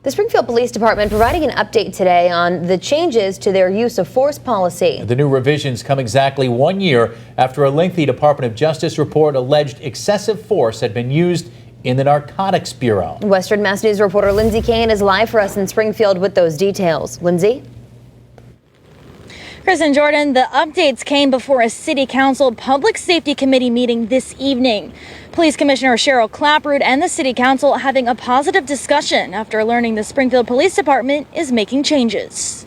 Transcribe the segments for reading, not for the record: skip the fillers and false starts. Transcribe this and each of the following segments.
The Springfield Police Department providing an update today on the changes to their use of force policy. The new revisions come exactly 1 year after a lengthy Department of Justice report alleged excessive force had been used in the Narcotics Bureau. Western Mass News reporter LINDSEY KANE is live for us in Springfield with those details. LINDSEY? Chris and Jordan, the updates came before a City Council Public Safety Committee meeting this evening. Police Commissioner CHERYL CLAPPROOD and the City Council having a positive discussion after learning the Springfield Police Department is making changes.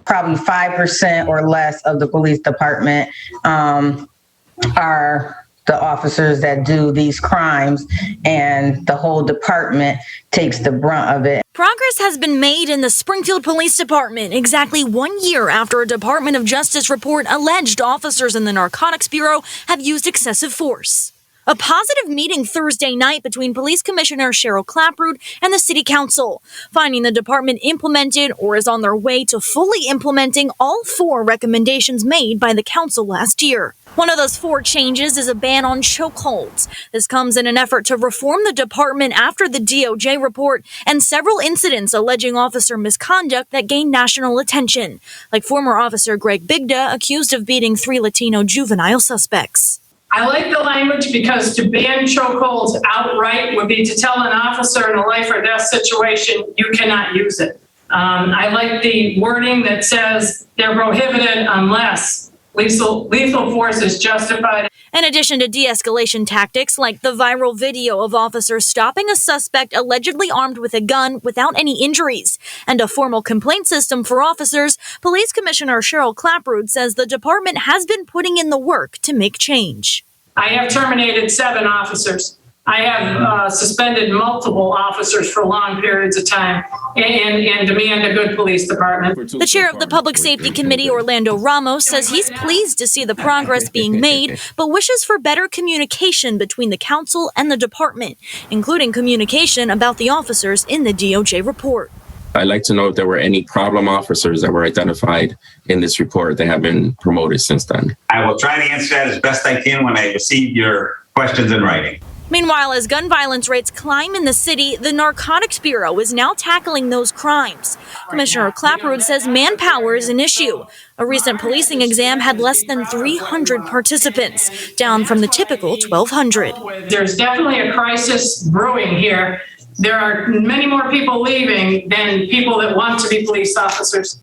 Probably 5% or less of the police department are the officers that do these crimes, and the whole department takes the brunt of it. Progress has been made in the Springfield Police Department exactly 1 year after a Department of Justice report alleged officers in the Narcotics Bureau have used excessive force. A positive meeting Thursday night between Police Commissioner CHERYL CLAPPROOD and the City Council, finding the department implemented or is on their way to fully implementing all 4 recommendations made by the council last year. One of those 4 changes is a ban on chokeholds. This comes in an effort to reform the department after the DOJ report and several incidents alleging officer misconduct that gained national attention, like former officer Greg Bigda accused of beating 3 Latino juvenile suspects. I like the language because to ban chokeholds outright would be to tell an officer in a life or death situation, you cannot use it. I like the wording that says they're prohibited unless lethal force is justified. In addition to de-escalation tactics like the viral video of officers stopping a suspect allegedly armed with a gun without any injuries, and a formal complaint system for officers, Police Commissioner CHERYL CLAPPROOD says the department has been putting in the work to make change. I have terminated 7 officers. I have suspended multiple officers for long periods of time and demand a good police department. The chair of the Public Safety Committee, Orlando Ramos, says he's pleased to see the progress being made, but wishes for better communication between the council and the department, including communication about the officers in the DOJ report. I'd like to know if there were any problem officers that were identified in this report that have been promoted since then. I will try to answer that as best I can when I receive your questions in writing. Meanwhile, as gun violence rates climb in the city, the Narcotics Bureau is now tackling those crimes. Commissioner CLAPPROOD says manpower is an issue. A recent policing exam had less than 300 participants, down from the typical 1,200. There's definitely a crisis brewing here. There are many more people leaving than people that want to be police officers.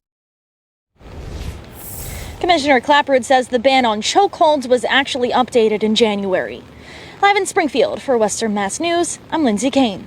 Commissioner CLAPPROOD says the ban on chokeholds was actually updated in January. Live in Springfield for Western Mass News, I'm LINDSEY KANE.